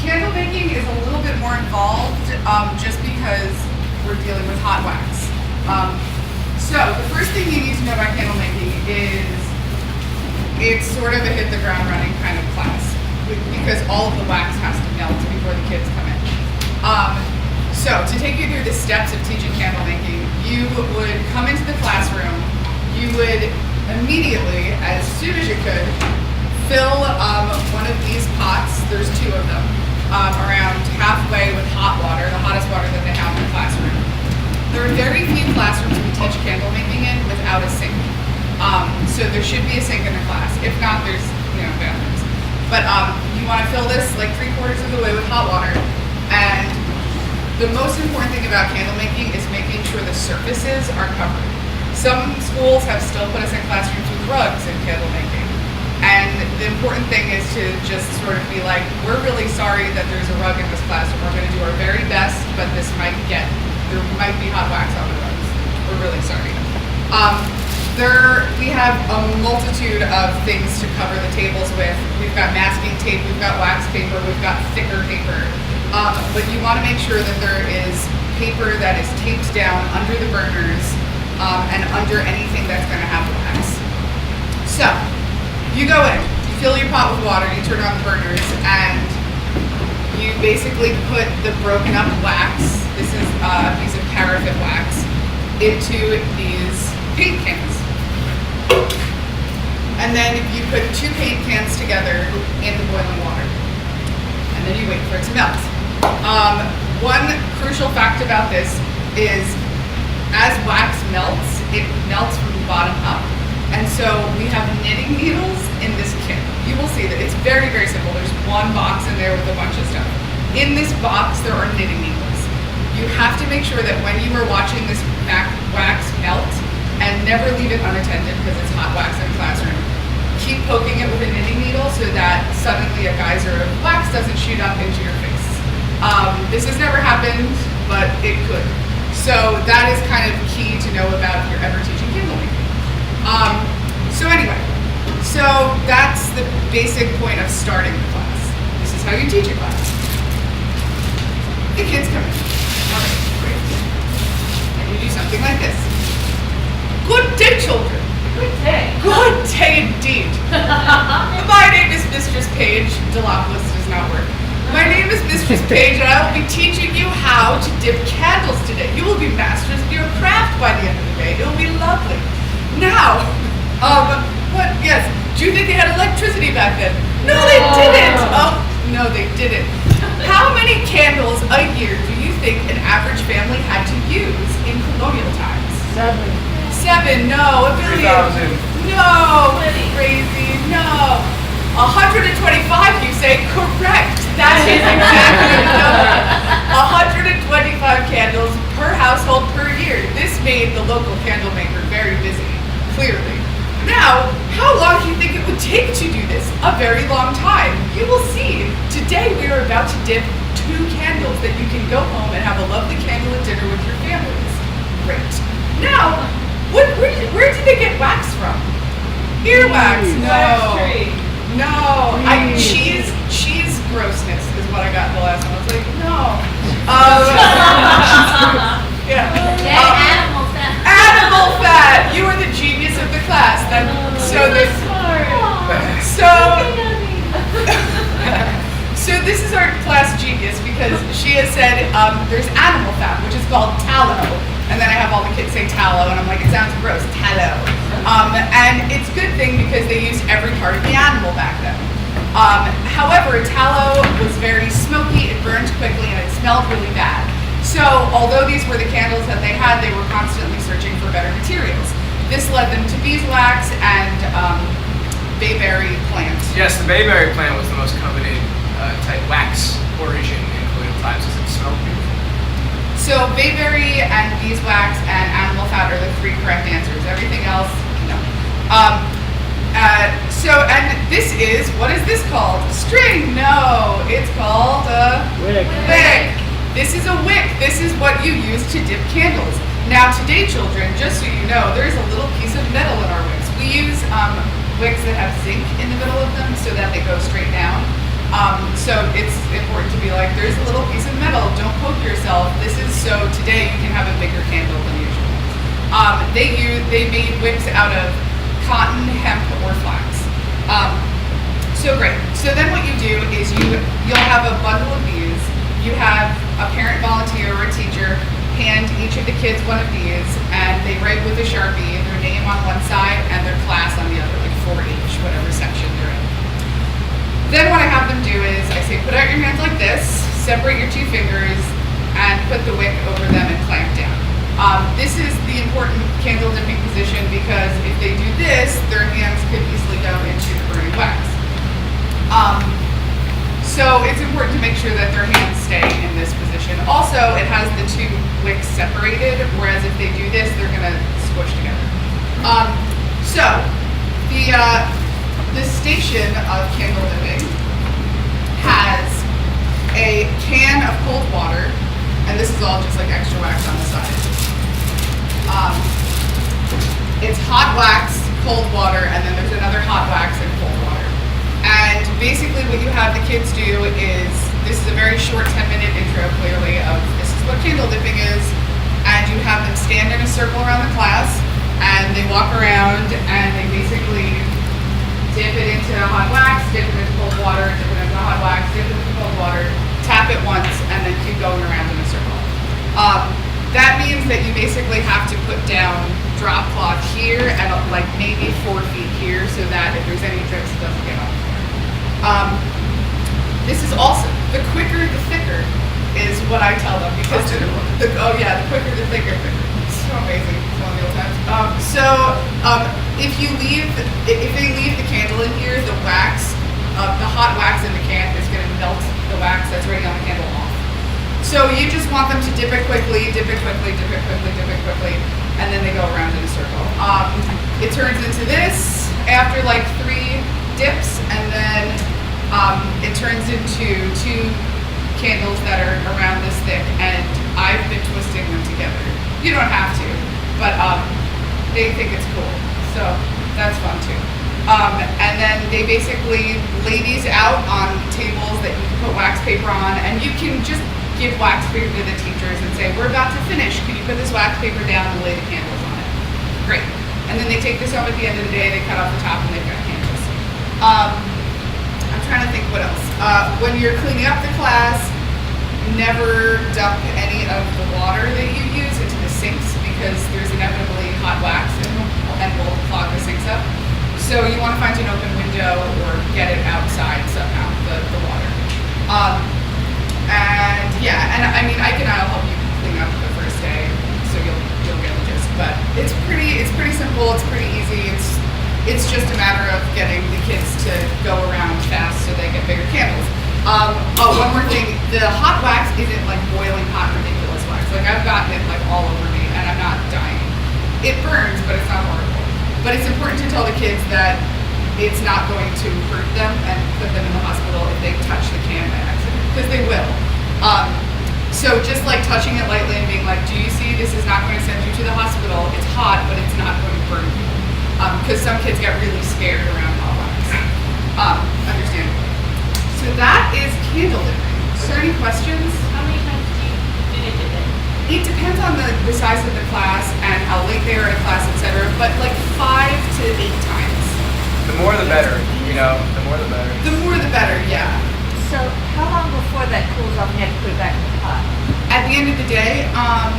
Candle making is a little bit more involved just because we're dealing with hot wax. So the first thing you need to know about candle making is it's sort of a hit the ground running kind of class because all of the wax has to melt before the kids come in. So to take you through the steps of teaching candle making, you would come into the classroom, you would immediately, as soon as you could, fill one of these pots, there's two of them, around halfway with hot water, the hottest water that they have in the classroom. There are very few classrooms we teach candle making in without a sink. So there should be a sink in the class. If not, there's bathrooms. But you want to fill this like 3/4 of the way with hot water. And the most important thing about candle making is making sure the surfaces are covered. Some schools have still put us in classrooms with rugs in candle making. And the important thing is to just sort of be like, we're really sorry that there's a rug in this classroom. We're going to do our very best, but there might be hot wax on the rugs. We're really sorry. We have a multitude of things to cover the tables with. We've got masking tape, we've got wax paper, we've got thicker paper. But you want to make sure that there is paper that is taped down under the burners and under anything that's going to have wax. So, you go in, you fill your pot with water, you turn on the burners, and you basically put the broken up wax, this is a piece of paraffin wax, into these paint cans. And then you put 2 paint cans together in the boiling water. And then you wait for it to melt. One crucial fact about this is as wax melts, it melts from the bottom up. And so we have knitting needles in this kit. You will see that it's very, very simple. There's one box in there with a bunch of stuff. In this box, there are knitting needles. You have to make sure that when you are watching this wax melt, and never leave it unattended because it's hot wax in the classroom, keep poking it with a knitting needle so that suddenly a geyser of wax doesn't shoot up into your face. This has never happened, but it could. So that is kind of key to know about if you're ever teaching candle making. So that's the basic point of starting the class. This is how you teach a class. The kids come in. All right, great. And you do something like this. Good day, children. Good day. Good day indeed. My name is Mistress Page. Dilopoulos does not work. My name is Mistress Page, and I will be teaching you how to dip candles today. You will be masters of your craft by the end of the day. It will be lovely. Now, yes, do you think they had electricity back then? No, they didn't. Oh, no, they didn't. How many candles a year do you think an average family had to use in colonial times? 7, no. 1 billion. 3,000. No, crazy, no. 125, you say? Correct. That is exactly the number. 125 candles per household per year. This made the local candle maker very busy, clearly. Now, how long do you think it would take to do this? A very long time. You will see. Today we are about to dip 2 candles that you can go home and have a lovely candlelit dinner with your families. Great. Now, where did they get wax from? Earwax. No. No. Cheese grossness is what I got in the last one. I was like, no. Yeah. Animal fat. Animal fat. You are the genius of the class. So this is our class genius because she has said there's animal fat, which is called tallow. And then I have all the kids say tallow, and I'm like, it sounds gross, tallow. And it's a good thing because they used every part of the animal back then. However, tallow was very smoky, it burned quickly, and it smelled really bad. So although these were the candles that they had, they were constantly searching for better materials. This led them to beeswax and bayberry plant. Yes, the bayberry plant was the most coveted type wax origin in colonial times because it smelled beautiful. So bayberry and beeswax and animal fat are the 3 correct answers. Everything else, no. And this is, what is this called? String? No, it's called a wick. This is a wick. This is what you use to dip candles. Now today, children, just so you know, there's a little piece of metal in our wicks. We use wicks that have zinc in the middle of them so that they go straight down. So it's important to be like, there's a little piece of metal, don't poke yourself. This is so today you can have a bigger candle than usual. They made wicks out of cotton, hemp, or flax. So great. So then what you do is you'll have a bundle of these. You have a parent volunteer or a teacher hand each of the kids one of these, and they write with a Sharpie their name on one side and their class on the other, like 4-H, whatever section they're in. Then what I have them do is I say, put out your hands like this, separate your 2 fingers, and put the wick over them and clamp down. This is the important candle dipping position because if they do this, their hands could easily go into the burning wax. So it's important to make sure that their hands stay in this position. Also, it has the 2 wicks separated, whereas if they do this, they're gonna squish together. So the station of candle dipping has a can of cold water, and this is all just like extra wax on the side. It's hot wax, cold water, and then there's another hot wax and cold water. And basically what you have the kids do is, this is a very short 10-minute intro clearly of this is what candle dipping is, and you have them stand in a circle around the class, and they walk around and they basically dip it into hot wax, dip it into cold water, dip it into hot wax, dip it into cold water, tap it once, and then keep going around in a circle. That means that you basically have to put down drop cloth here and like maybe 4 feet here so that if there's any drips, it doesn't get on. This is also, the quicker the thicker is what I tell them because the quicker the thicker. It's so amazing. It's one of the old times. If they leave the candle in here, the wax, the hot wax in the can is going to melt the wax that's already on the candle off. So you just want them to dip it quickly, dip it quickly, dip it quickly, dip it quickly, and then they go around in a circle. It turns into this after like 3 dips, and then it turns into 2 candles that are around this thick, and I've been twisting them together. You don't have to, but they think it's cool, so that's fun too. And then they basically lay these out on tables that you can put wax paper on, and you can just give wax paper to the teachers and say, we're about to finish, can you put this wax paper down and lay the candles on it? Great. And then they take this home at the end of the day, they cut off the top, and they've got candles. I'm trying to think what else. When you're cleaning up the class, never dump any of the water that you use into the sinks because there's inevitably hot wax and will clog the sinks up. So you want to find an open window or get it outside somehow, the water. And I mean, I'll help you clean up the first day, so you'll get the gist. But it's pretty simple. It's pretty easy. It's just a matter of getting the kids to go around fast so they get bigger candles. One more thing: the hot wax isn't like boiling hot, ridiculous wax. Like I've gotten it like all over me, and I'm not dying. It burns, but it's not horrible. But it's important to tell the kids that it's not going to hurt them and put them in the hospital if they touch the can by accident, because they will. So just like touching it lightly and being like, do you see this is not going to send you to the hospital? It's hot, but it's not going to burn you. Because some kids get really scared around hot wax. Understandably. So that is candle dipping. Are there any questions? How many times do they dip it? It depends on the size of the class and how late they are in class, etc. But like 5 to 8 times. The more the better, the more the better. The more the better, yeah. So how long before that cools off and you have to put it back in the pot? At the end of the day, I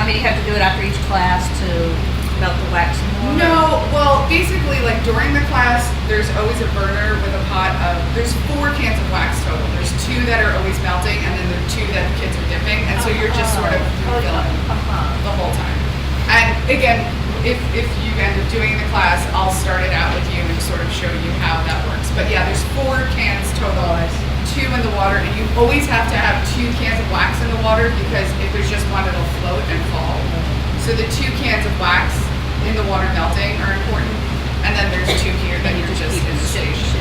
mean, you have to do it after each class to melt the wax and water? no, well, basically, like during the class, there's always a burner with a pot of, there's 4 cans of wax total. There's 2 that are always melting, and then there are 2 that the kids are dipping, and so you're just sort of refilling the whole time. And again, if you end up doing the class, I'll start it out with you and sort of show you how that works. But yeah, there's 4 cans total, 2 in the water, and you always have to have 2 cans of wax in the water because if there's just one, it'll float and fall. So the 2 cans of wax in the water melting are important, and then there's 2 here that you're just in the station.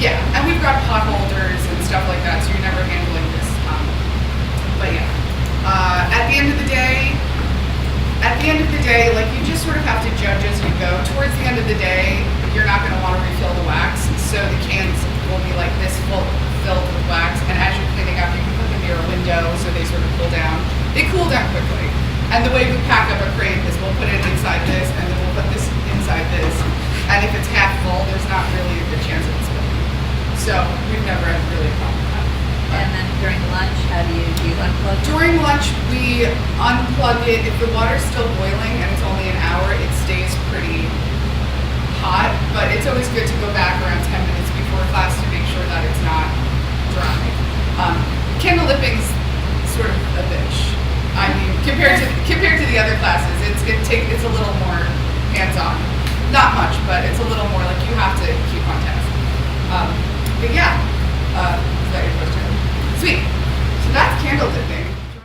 Yeah, and we've got pot holders and stuff like that, so you're never handling this. But yeah, at the end of the day, like you just sort of have to judge as you go. Towards the end of the day, you're not going to want to refill the wax, so the cans will be like this full filled with wax, and as you're cleaning up, you can put them near a window so they sort of cool down. They cool down quickly. And the way we pack up a crate is we'll put it inside this, and then we'll put this inside this. And if it's half full, there's not really a good chance of it spilling. So we've never had really a problem with that. And then during lunch, how do you unplug? During lunch, we unplug it. If the water's still boiling and it's only an hour, it stays pretty hot. But it's always good to go back around 10 minutes before class to make sure that it's not dry. Candle lipping's sort of a bitch. I mean, compared to the other classes, it's a little more hands-on. Not much, but it's a little more like you have to keep on task. But yeah, is that your question? Sweet. So that's candle dipping.